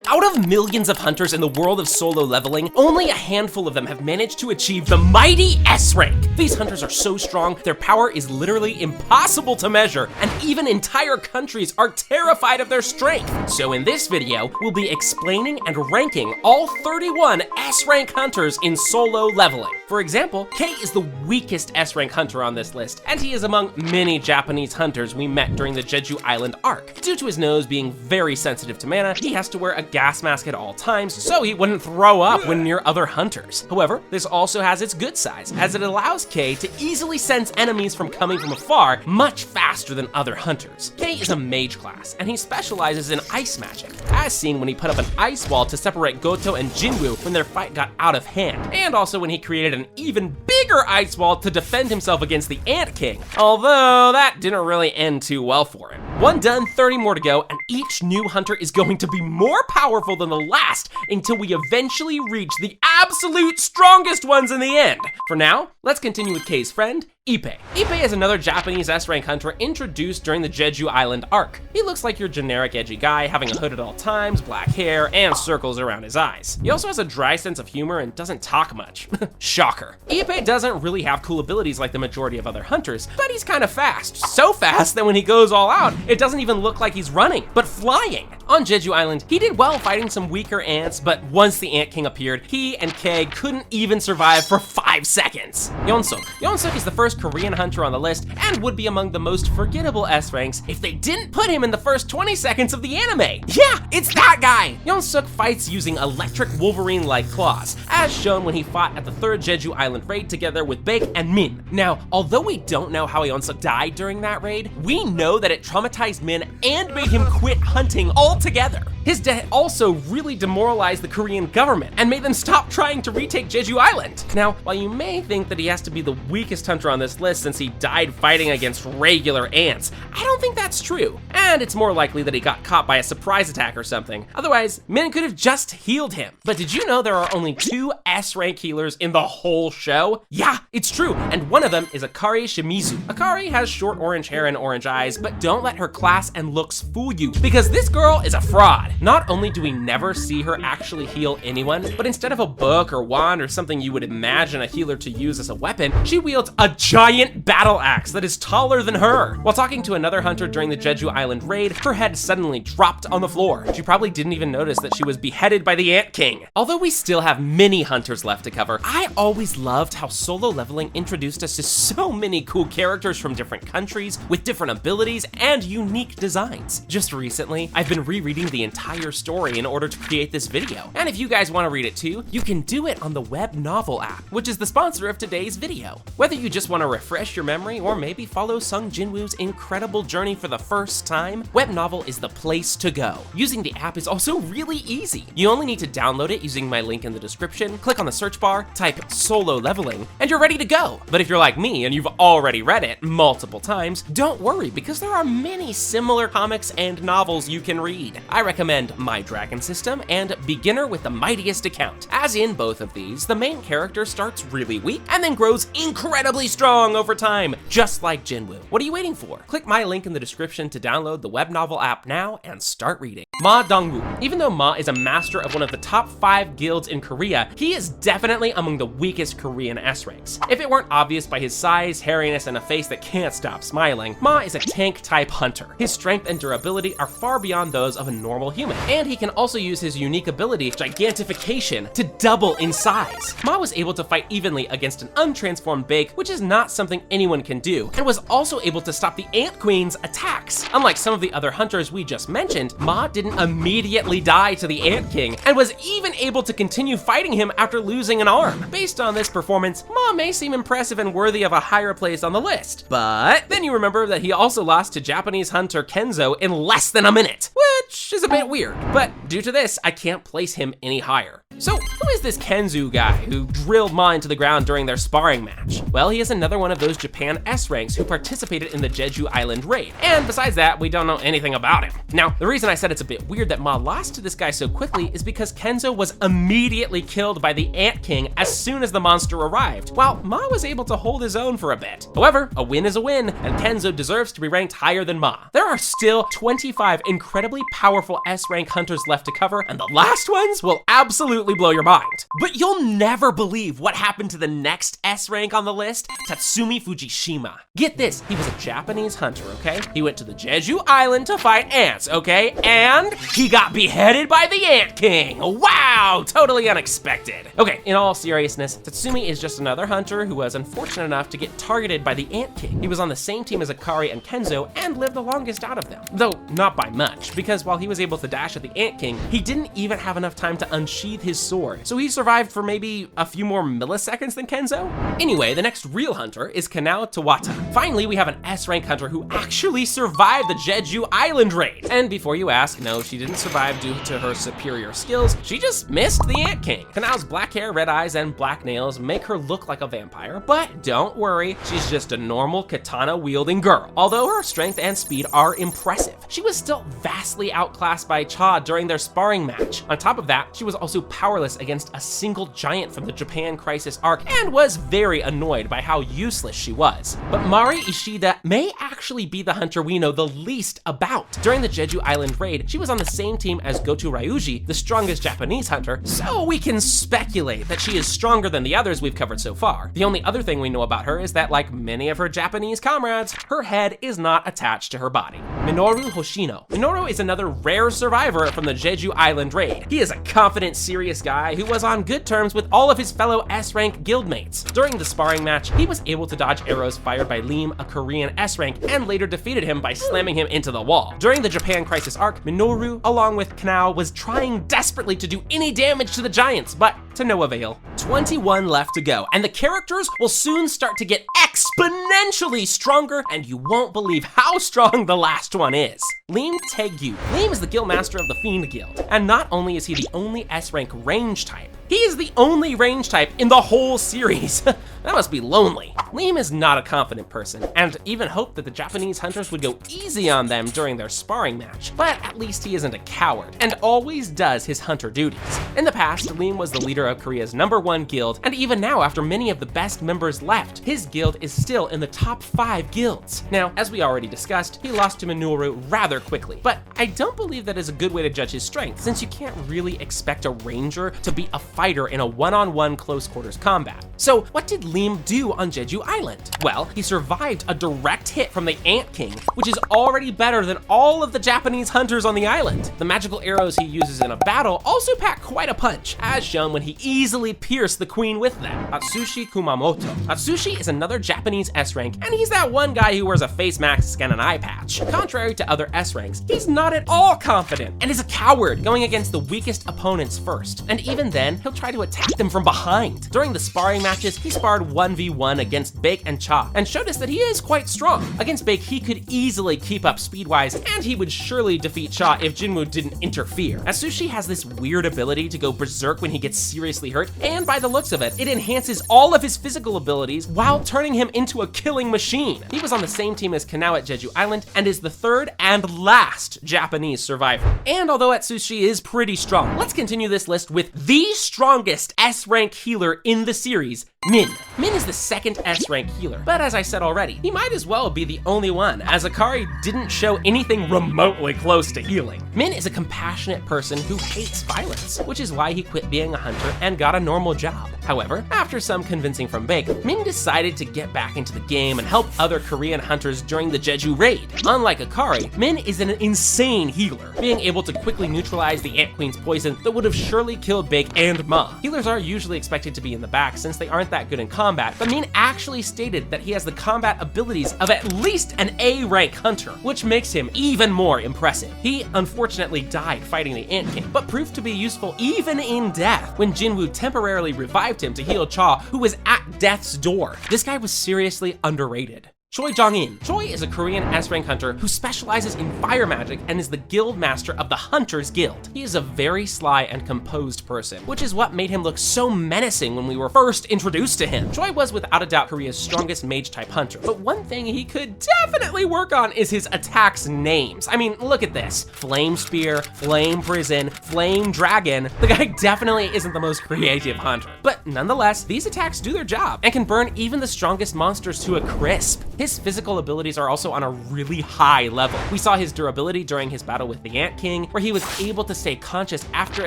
Out of millions of hunters in the world of solo leveling, only a handful of them have managed to achieve the mighty S rank. These hunters are so strong, their power is literally impossible to measure, and even entire countries are terrified of their strength. So in this video, we'll be explaining and ranking all 31 S rank hunters in solo leveling. For example, K is the weakest S rank hunter on this list, and he is among many Japanese hunters we met during the Jeju Island arc. Due to his nose being very sensitive to mana, he has to wear a gas mask at all times so he wouldn't throw up when near other hunters. However, this also has its good sides, as it allows K to easily sense enemies from coming from afar much faster than other hunters. K is a mage class, and he specializes in ice magic, as seen when he put up an ice wall to separate Goto and Jinwoo when their fight got out of hand, and also when he created an even bigger ice wall to defend himself against the Ant King, although that didn't really end too well for him. One done, 30 more to go, and each new hunter is going to be more powerful than the last until we eventually reach the absolute strongest ones in the end. For now, let's continue with K's friend, Ippei. Ippei is another Japanese S-rank hunter introduced during the Jeju Island arc. He looks like your generic edgy guy, having a hood at all times, black hair, and circles around his eyes. He also has a dry sense of humor and doesn't talk much. Shocker. Ippei doesn't really have cool abilities like the majority of other hunters, but he's kind of fast. So fast that when he goes all out, it doesn't even look like he's running, but flying. On Jeju Island, he did well fighting some weaker ants, but once the Ant King appeared, he and K couldn't even survive for 5 seconds. Ƴeonsseok. Ƴeonsseok is the first Korean hunter on the list and would be among the most forgettable S ranks if they didn't put him in the first 20 seconds of the anime. Yeah, it's that guy! Ƴeonsseok fights using electric Wolverine-like claws, as shown when he fought at the 3rd Jeju Island raid together with Baek and Min. Now, although we don't know how Ƴeonsseok died during that raid, we know that it traumatized Min and made him quit hunting altogether. His death also really demoralized the Korean government and made them stop trying to retake Jeju Island. Now, while you may think that he has to be the weakest hunter on this list since he died fighting against regular ants, I don't think that's true. And it's more likely that he got caught by a surprise attack or something. Otherwise, Min could have just healed him. But did you know there are only 2 S-rank healers in the whole show? Yeah, it's true, and one of them is Akari Shimizu. Akari has short orange hair and orange eyes, but don't let her class and looks fool you, because this girl is a fraud. Not only do we never see her actually heal anyone, but instead of a book or wand or something you would imagine a healer to use as a weapon, she wields a giant battle axe that is taller than her. While talking to another hunter during the Jeju Island raid, her head suddenly dropped on the floor. She probably didn't even notice that she was beheaded by the Ant King. Although we still have many hunters left to cover, I always loved how solo leveling introduced us to so many cool characters from different countries with different abilities and unique designs. Just recently, I've been rereading the entire story in order to create this video. And if you guys want to read it too, you can do it on the web novel app, which is the sponsor of today's video. Whether you just want to refresh your memory or maybe follow Sung Jinwoo's incredible journey for the first time, web novel is the place to go. Using the app is also really easy. You only need to download it using my link in the description, click on the search bar, type solo leveling, and you're ready to go. But if you're like me and you've already read it multiple times, don't worry, because there are many similar comics and novels you can read. I recommend My Dragon System and Beginner with the Mightiest Account. As in both of these, the main character starts really weak and then grows incredibly strong over time, just like Jinwoo. What are you waiting for? Click my link in the description to download the web novel app now and start reading. Ma Dongwoo. Even though Ma is a master of one of the top 5 guilds in Korea, he is definitely among the weakest Korean S ranks. If it weren't obvious by his size, hairiness, and a face that can't stop smiling, Ma is a tank type hunter. His strength and durability are far beyond those of a normal human, and he can also use his unique ability, Gigantification, to double in size. Ma was able to fight evenly against an untransformed Baek, which is not something anyone can do, and was also able to stop the Ant Queen's attacks. Unlike some of the other hunters we just mentioned, Ma didn't immediately die to the Ant King, and was even able to continue fighting him after losing an arm. Based on this performance, Ma may seem impressive and worthy of a higher place on the list. But then you remember that he also lost to Japanese hunter Kenzo in less than a minute, which is a bit weird. But due to this, I can't place him any higher. So who is this Kenzu guy who drilled Ma into the ground during their sparring match? Well, he is another one of those Japan S ranks who participated in the Jeju Island raid. And besides that, we don't know anything about him. Now, the reason I said it's a bit weird that Ma lost to this guy so quickly is because Kenzo was immediately killed by the Ant King as soon as the monster arrived, while Ma was able to hold his own for a bit. However, a win is a win, and Kenzo deserves to be ranked higher than Ma. There are still 25 incredibly powerful S rank hunters left to cover, and the last ones will absolutely blow your mind. But you'll never believe what happened to the next S rank on the list, Tatsumi Fujishima. Get this, he was a Japanese hunter, okay? He went to the Jeju Island to fight ants, okay? And he got beheaded by the Ant King. Wow, totally unexpected. Okay, in all seriousness, Tatsumi is just another hunter who was unfortunate enough to get targeted by the Ant King. He was on the same team as Akari and Kenzo and lived the longest out of them. Though not by much, because while he was able to dash at the Ant King, he didn't even have enough time to unsheath his sword. So he survived for maybe a few more milliseconds than Kenzo? Anyway, the next real hunter is Kanao Tawata. Finally, we have an S rank hunter who actually survived the Jeju Island raid. And before you ask, no, she didn't survive due to her superior skills, she just missed the Ant King. Kanao's black hair, red eyes, and black nails make her look like a vampire, but don't worry, she's just a normal katana-wielding girl. Although her strength and speed are impressive, she was still vastly outclassed by Cha during their sparring match. On top of that, she was also powerless against a single giant from the Japan Crisis arc and was very annoyed by how useless she was. But Mari Ishida may actually be the hunter we know the least about. During the Jeju Island raid, she was on the same team as Goto Ryuji, the strongest Japanese hunter, so we can speculate that she is stronger than the others we've covered so far. The only other thing we know about her is that, like many of her Japanese comrades, her head is not attached to her body. Minoru Hoshino. Minoru is another rare survivor from the Jeju Island raid. He is a confident, serious guy who was on good terms with all of his fellow S-rank guildmates. During the sparring match, he was able to dodge arrows fired by Lim, a Korean S-rank, and later defeated him by slamming him into the wall. During the Japan Crisis arc, Minoru, along with Kanao, was trying desperately to do any damage to the giants, but to no avail. 21 left to go, and the characters will soon start to get exponentially stronger, and you won't believe how strong the last one is. Lim Taegyu. Lim is the guildmaster of the Fiend Guild, and not only is he the only S-rank range type, he is the only range type in the whole series. That must be lonely. Lim is not a confident person, and even hoped that the Japanese hunters would go easy on them during their sparring match, but at least he isn't a coward, and always does his hunter duties. In the past, Lim was the leader of Korea's #1 guild, and even now, after many of the best members left, his guild is still in the top 5 guilds. Now, as we already discussed, he lost to Minoru rather quickly, but I don't believe that is a good way to judge his strength, since you can't really expect a ranger to be a fighter in a one-on-one close quarters combat. So what did Lim do on Jeju Island? Well, he survived a direct hit from the Ant King, which is already better than all of the Japanese hunters on the island. The magical arrows he uses in a battle also pack quite a punch, as shown when he easily pierced the queen with them. Atsushi Kumamoto. Atsushi is another Japanese S-rank, and he's that one guy who wears a face mask and an eye patch. Contrary to other S-ranks, he's not at all confident and is a coward, going against the weakest opponents first. And even then, he'll try to attack them from behind. During the sparring matches, he sparred 1v1 against Baek and Cha, and showed us that he is quite strong. Against Baek, he could easily keep up speed-wise, and he would surely defeat Cha if Jinwoo didn't interfere. Atsushi has this weird ability to go berserk when he gets seriously hurt, and by the looks of it, it enhances all of his physical abilities while turning him into a killing machine. He was on the same team as Kanao at Jeju Island, and is the third and last Japanese survivor. And although Atsushi is pretty strong, let's continue this list with the strongest S-rank healer in the series, Min. Min is the second S-rank healer, but as I said already, he might as well be the only one, as Akari didn't show anything remotely close to healing. Min is a compassionate person who hates violence, which is why he quit being a hunter and got a normal job. However, after some convincing from Baek, Min decided to get back into the game and help other Korean hunters during the Jeju raid. Unlike Akari, Min is an insane healer, being able to quickly neutralize the Ant Queen's poison that would have surely killed Baek and Ma. Healers are usually expected to be in the back since they aren't that good in combat, but Min actually stated that he has the combat abilities of at least an A-rank hunter, which makes him even more impressive. He unfortunately died fighting the Ant King, but proved to be useful even in death when Jinwoo temporarily revived him to heal Cha, who was at death's door. This guy was seriously underrated. 𝐿. Choi is a Korean S-rank hunter who specializes in fire magic and is the guild master of the Hunters Guild. He is a very sly and composed person, which is what made him look so menacing when we were first introduced to him. Choi was without a doubt Korea's strongest mage-type hunter, but one thing he could definitely work on is his attacks names. I mean, look at this. Flame Spear, Flame Prison, Flame Dragon. The guy definitely isn't the most creative hunter. But nonetheless, these attacks do their job and can burn even the strongest monsters to a crisp. His physical abilities are also on a really high level. We saw his durability during his battle with the Ant King, where he was able to stay conscious after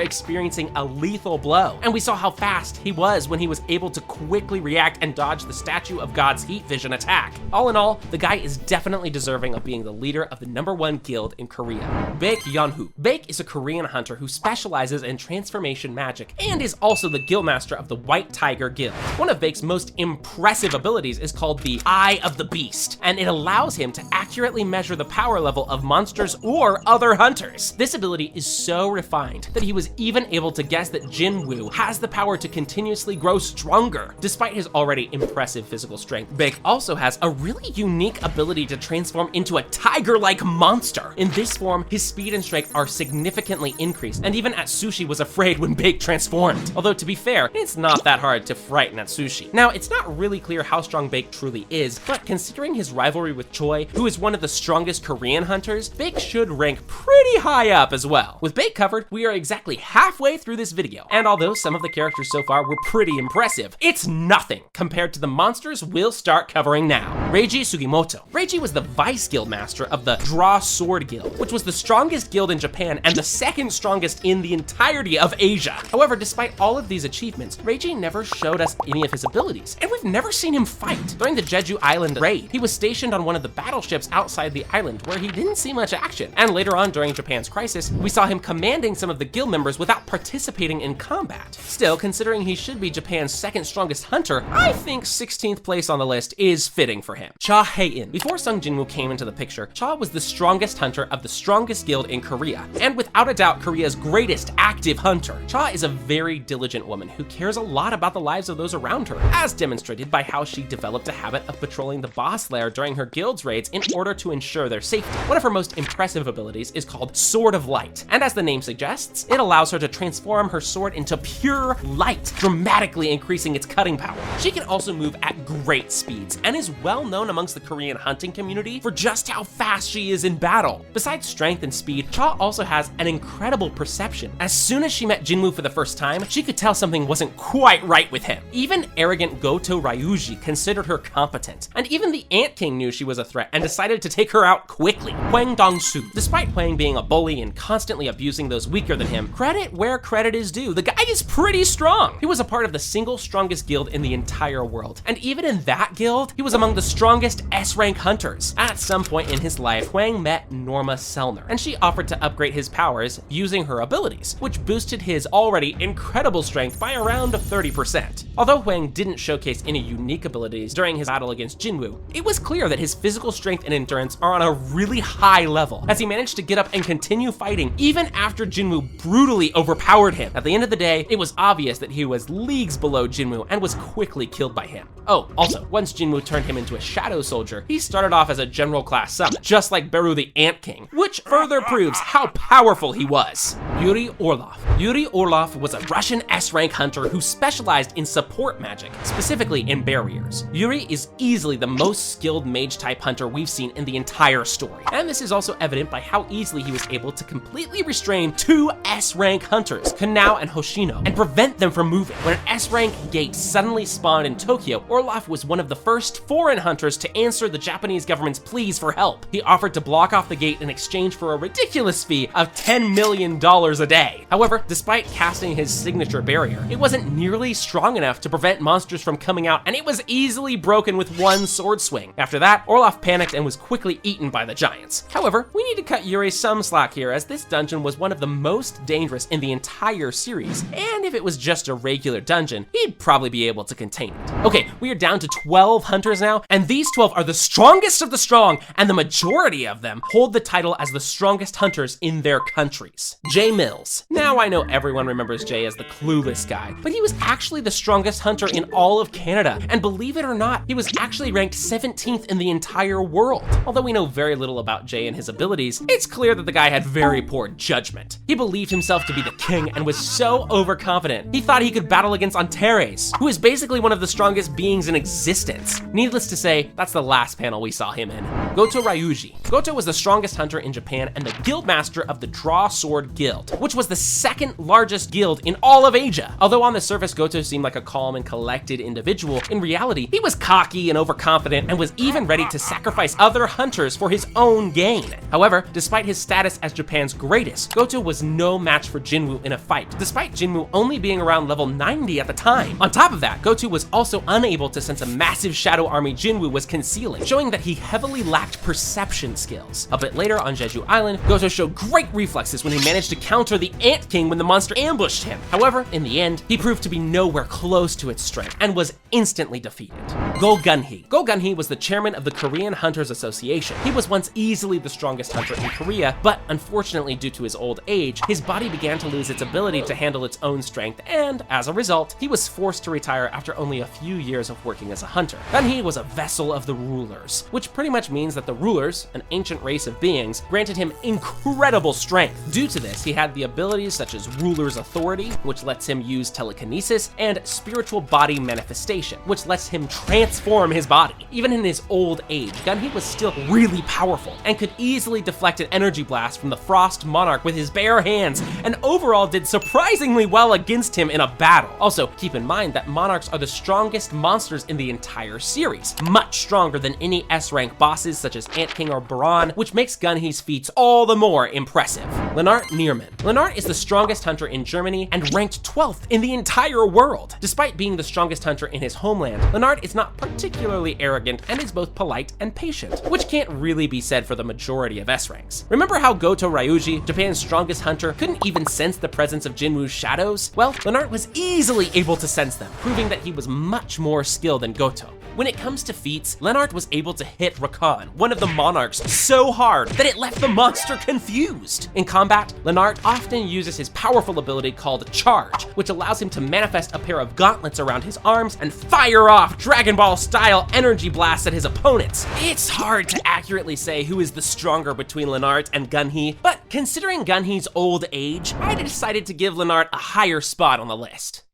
experiencing a lethal blow. And we saw how fast he was when he was able to quickly react and dodge the Statue of God's Heat Vision attack. All in all, the guy is definitely deserving of being the leader of the #1 guild in Korea. 𝐵𝐾. 𝐵𝐾 is a Korean hunter who specializes in transformation magic and is also the guildmaster of the White Tiger Guild. One of 𝐵𝐾's most impressive abilities is called the Eye of the Beast, and it allows him to accurately measure the power level of monsters or other hunters. This ability is so refined that he was even able to guess that Jinwoo has the power to continuously grow stronger. Despite his already impressive physical strength, 𝐵𝐾 also has a really unique ability to transform into a tiger-like monster. In this form, his speed and strength are significantly increased, and even Atsushi was afraid when 𝐵𝐾 transformed. Although to be fair, it's not that hard to frighten Atsushi. Now, it's not really clear how strong 𝐵𝐾 truly is, but considering his rivalry with Choi, who is one of the strongest Korean hunters, 𝐵𝐾 should rank pretty high up as well. With 𝐵𝐾 covered, we are exactly halfway through this video, and although some of the characters so far were pretty impressive, it's nothing compared to the monsters we'll start covering now. Reiji Sugimoto. Reiji was the vice guild master of the Draw Sword Guild, which was the strongest guild in Japan and the second strongest in the entirety of Asia. However, despite all of these achievements, Reiji never showed us any of his abilities, and we've never seen him fight. During the Jeju Island raid, he was stationed on one of the battleships outside the island where he didn't see much action, and later on during Japan's crisis, we saw him commanding some of the guild members without participating in combat. Still, considering he should be Japan's second strongest hunter, I think 16th place on the list is fitting for him. 𝐵𝐾. Before Sung Jinwoo came into the picture, 𝐵𝐾 was the strongest hunter of the strongest guild in Korea, and without a doubt Korea's greatest active hunter. 𝐵𝐾 is a very diligent woman who cares a lot about the lives of those around her, as demonstrated by how she developed a habit of patrolling the boss lair during her guild's raids in order to ensure their safety. One of her most impressive abilities is called Sword of Light, and as the name suggests, it allows her to transform her sword into pure light, dramatically increasing its cutting power. She can also move at great speeds, and is well known amongst the Korean hunting community for just how fast she is in battle. Besides strength and speed, 𝐵𝐾 also has an incredible perception. As soon as she met Jinwoo for the first time, she could tell something wasn't quite right with him. Even arrogant Goto Ryuji considered her competent, and even the Ant King knew she was a threat and decided to take her out quickly. Hwang Dong-soo. Despite Hwang being a bully and constantly abusing those weaker than him, credit where credit is due. The guy is pretty strong. He was a part of the single strongest guild in the entire world, and even in that guild, he was among the strongest S-rank hunters. At some point in his life, Hwang met Norma Selner, and she offered to upgrade his powers using her abilities, which boosted his already incredible strength by around 30%. Although Hwang didn't showcase any unique abilities during his battle against Jinwoo, it was clear that his physical strength and endurance are on a really high level, as he managed to get up and continue fighting even after Jinwoo brutally overpowered him. At the end of the day, it was obvious that he was leagues below Jinwoo and was quickly killed by him. Oh, also, once Jinwoo turned him into a shadow soldier, he started off as a general class summon, just like Beru the Ant King, which further proves how powerful he was. Yuri Orlov. Yuri Orlov was a Russian S-rank hunter who specialized in support magic, specifically in barriers. Yuri is easily the most skilled mage-type hunter we've seen in the entire story, and this is also evident by how easily he was able to completely restrain two S-rank hunters, Kanao and Hoshino, and prevent them from moving. When an S-rank gate suddenly spawned in Tokyo, Orlov was one of the first foreign hunters to answer the Japanese government's pleas for help. He offered to block off the gate in exchange for a ridiculous fee of $10 million a day. However, despite casting his signature barrier, it wasn't nearly strong enough to prevent monsters from coming out, and it was easily broken with one sword swing. After that, Orlov panicked and was quickly eaten by the giants. However, we need to cut Yuri some slack here, as this dungeon was one of the most dangerous in the entire series, and if it was just a regular dungeon, he'd probably be able to contain it. Okay, we are down down to 12 hunters now, and these 12 are the strongest of the strong, and the majority of them hold the title as the strongest hunters in their countries. Jay Mills. Now I know everyone remembers Jay as the clueless guy, but he was actually the strongest hunter in all of Canada, and believe it or not, he was actually ranked 17th in the entire world. Although we know very little about Jay and his abilities, it's clear that the guy had very poor judgment. He believed himself to be the king and was so overconfident, he thought he could battle against 𝐷𝗉𝗏, who is basically one of the strongest beings in existence. Needless to say, that's the last panel we saw him in. 𝗕𝗲𝗰𝐶𝗺𝗲. Goto was the strongest hunter in Japan and the guild master of the Draw Sword Guild, which was the second largest guild in all of Asia. Although on the surface Goto seemed like a calm and collected individual, in reality, he was cocky and overconfident and was even ready to sacrifice other hunters for his own gain. However, despite his status as Japan's greatest, Goto was no match for Jinwoo in a fight, despite Jinwoo only being around level 90 at the time. On top of that, Goto was also unable to sense a massive shadow army Jinwoo was concealing, showing that he heavily lacked perception skills. A bit later on Jeju Island, Goto showed great reflexes when he managed to counter the Ant King when the monster ambushed him. However, in the end, he proved to be nowhere close to its strength and was instantly defeated. 𝗤𝐫𝐼. 𝗤𝐫𝐼 was the chairman of the Korean Hunters Association. He was once easily the strongest hunter in Korea, but unfortunately due to his old age, his body began to lose its ability to handle its own strength, and as a result, he was forced to retire after only a few years of working as a hunter. 𝗤𝐿 was a vessel of the rulers, which pretty much means that the rulers, an ancient race of beings, granted him incredible strength. Due to this, he had the abilities such as ruler's authority, which lets him use telekinesis, and spiritual body manifestation, which lets him transform his body. Even in his old age, 𝗤𝐿 was still really powerful and could easily deflect an energy blast from the Frost Monarch with his bare hands, and overall did surprisingly well against him in a battle. Also, keep in mind that monarchs are the strongest monsters in the entire series, much stronger than any S-rank bosses such as Ant King or Baran, which makes 𝗤𝐿's feats all the more impressive. Lennart Nierman. Lennart is the strongest hunter in Germany and ranked 12th in the entire world. Despite being the strongest hunter in his homeland, Lennart is not particularly arrogant and is both polite and patient, which can't really be said for the majority of S-ranks. Remember how 𝗤𝗏𝗰𝐼, Japan's strongest hunter, couldn't even sense the presence of Jinwoo's shadows? Well, Lennart was easily able to sense them, proving that he was much more skilled than Goto. When it comes to feats, Lennart was able to hit Rakan, one of the monarchs, so hard that it left the monster confused. In combat, Lennart often uses his powerful ability called Charge, which allows him to manifest a pair of gauntlets around his arms and fire off Dragon Ball style energy blasts at his opponents. It's hard to accurately say who is the stronger between Lennart and 𝗤𝐿, but considering 𝗤𝐿's old age, I decided to give Lennart a higher spot on the list.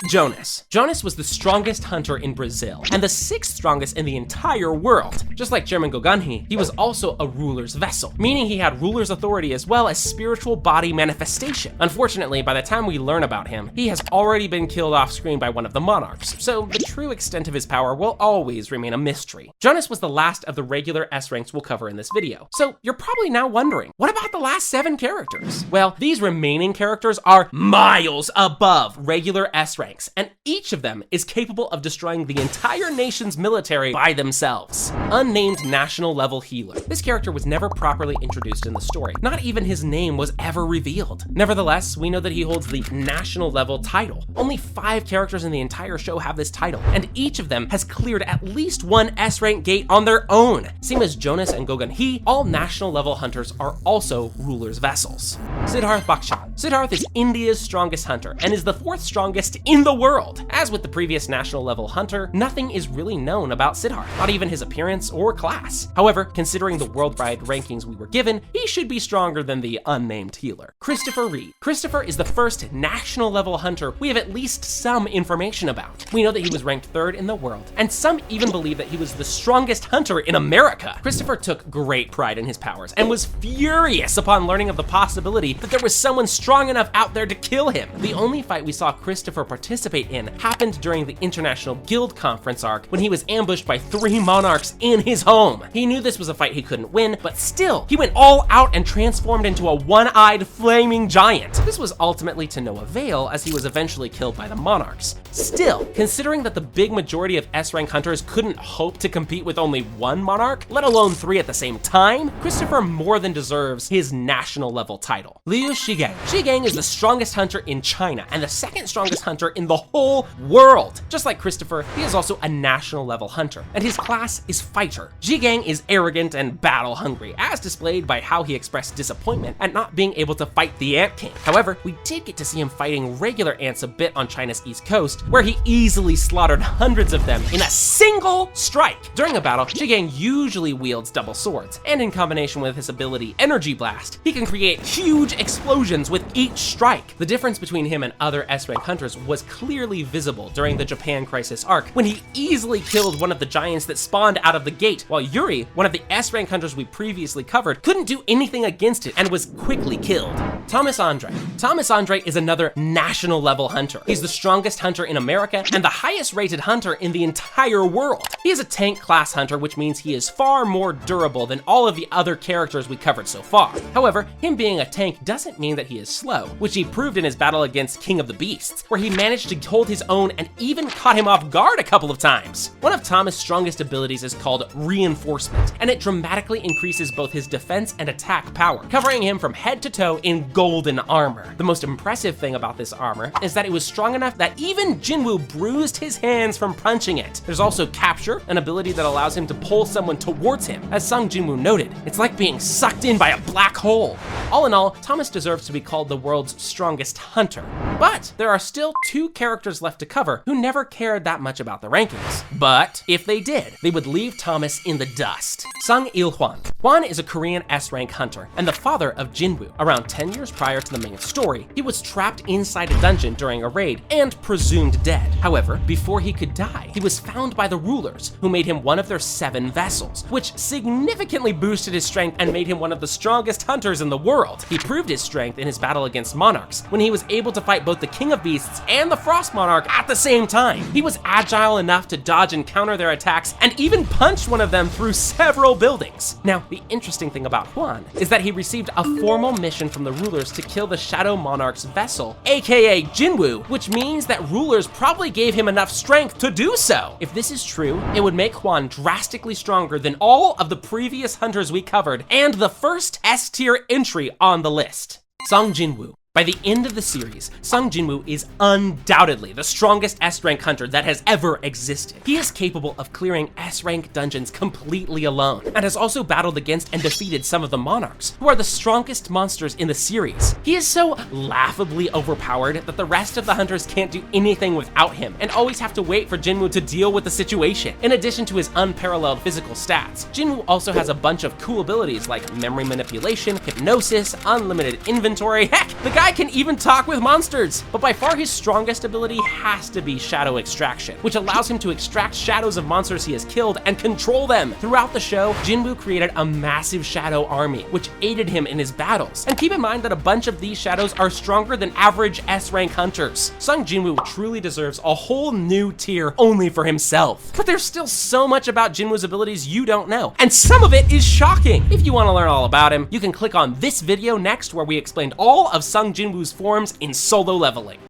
Jonas. Jonas was the strongest hunter in Brazil and the 6th strongest in the entire world. Just like Chairman 𝗤𝐿, he was also a ruler's vessel, meaning he had ruler's authority as well as spiritual body manifestation. Unfortunately, by the time we learn about him, he has already been killed off screen by one of the monarchs, so the true extent of his power will always remain a mystery. Jonas was the last of the regular S ranks we'll cover in this video. So you're probably now wondering, what about the last 7 characters? Well, these remaining characters are miles above regular S ranks, and each of them is capable of destroying the entire nation's military by themselves. Unnamed national level healer. This character was never properly introduced in the story. Not even his name was ever revealed. Nevertheless, we know that he holds the national level title. Only 5 characters in the entire show have this title, and each of them has cleared at least one S rank gate on their own. Same as Jonas and 𝗤𝐿, all national level hunters are also ruler's vessels. Siddharth Bachchan. Siddharth is India's strongest hunter and is the 4th strongest in the world. As with the previous national level hunter, nothing is really known about Siddharth, not even his appearance or class. However, considering the worldwide rankings we were given, he should be stronger than the unnamed healer. Christopher Reed. Christopher is the first national level hunter we have at least some information about. We know that he was ranked 3rd in the world, and some even believe that he was the strongest hunter in America. Christopher took great pride in his powers and was furious upon learning of the possibility that there was someone strong enough out there to kill him. The only fight we saw Christopher participate in happened during the International Guild Conference arc when he was ambushed by 3 monarchs in his home. He knew this was a fight he couldn't win, but still, he went all out and transformed into a one-eyed flaming giant. This was ultimately to no avail as he was eventually killed by the monarchs. Still, considering that the big majority of S-rank hunters couldn't hope to compete with only 1 monarch, let alone 3 at the same time, Christopher more than deserves his national level title. Liu Shigang. Shigang is the strongest hunter in China and the 2nd strongest hunter in the whole whole world. Just like Christopher, he is also a national level hunter, and his class is fighter. Zhigang is arrogant and battle hungry, as displayed by how he expressed disappointment at not being able to fight the Ant King. However, we did get to see him fighting regular ants a bit on China's east coast, where he easily slaughtered hundreds of them in a single strike. During a battle, Zhigang usually wields double swords, and in combination with his ability Energy Blast, he can create huge explosions with each strike. The difference between him and other S-rank hunters was clearly visible during the Japan Crisis arc, when he easily killed one of the giants that spawned out of the gate, while Yuri, one of the S-rank hunters we previously covered, couldn't do anything against it and was quickly killed. Thomas Andre. Thomas Andre is another national level hunter. He's the strongest hunter in America and the highest rated hunter in the entire world. He is a tank class hunter, which means he is far more durable than all of the other characters we covered so far. However, him being a tank doesn't mean that he is slow, which he proved in his battle against King of the Beasts, where he managed to hold his own and even caught him off guard a couple of times. One of Thomas' strongest abilities is called Reinforcement, and it dramatically increases both his defense and attack power, covering him from head to toe in golden armor. The most impressive thing about this armor is that it was strong enough that even Jinwoo bruised his hands from punching it. There's also Capture, an ability that allows him to pull someone towards him. As Sung Jinwoo noted, it's like being sucked in by a black hole. All in all, Thomas deserves to be called the world's strongest hunter. But there are still two characters left to cover who never cared that much about the rankings. But if they did, they would leave Thomas in the dust. Sung Il-hwan. Hwan is a Korean S-rank hunter and the father of Jinwoo. Around 10 years prior to the main story, he was trapped inside a dungeon during a raid and presumed dead. However, before he could die, he was found by the rulers, who made him one of their 7 vessels, which significantly boosted his strength and made him one of the strongest hunters in the world. He proved his strength in his battle against monarchs, when he was able to fight both the King of Beasts and the Frost Monarch at the same time. He was agile enough to dodge and counter their attacks, and even punched one of them through several buildings. Now, the interesting thing about Hwan is that he received a formal mission from the rulers to kill the Shadow Monarch's vessel, aka Jinwoo, which means that rulers probably gave him enough strength to do so. If this is true, it would make Hwan drastically stronger than all of the previous hunters we covered, and the first S-tier entry on the list. Sung Jinwoo. By the end of the series, Sung Jinwoo is undoubtedly the strongest S-rank hunter that has ever existed. He is capable of clearing S-rank dungeons completely alone, and has also battled against and defeated some of the monarchs, who are the strongest monsters in the series. He is so laughably overpowered that the rest of the hunters can't do anything without him, and always have to wait for Jinwoo to deal with the situation. In addition to his unparalleled physical stats, Jinwoo also has a bunch of cool abilities like memory manipulation, hypnosis, unlimited inventory. Heck, the guy can even talk with monsters. But by far his strongest ability has to be Shadow Extraction, which allows him to extract shadows of monsters he has killed and control them. Throughout the show, Jinwoo created a massive shadow army, which aided him in his battles. And keep in mind that a bunch of these shadows are stronger than average S-rank hunters. Sung Jinwoo truly deserves a whole new tier only for himself. But there's still so much about Jinwoo's abilities you don't know, and some of it is shocking. If you want to learn all about him, you can click on this video next, where we explained all of Sung Jinwoo's forms in solo leveling.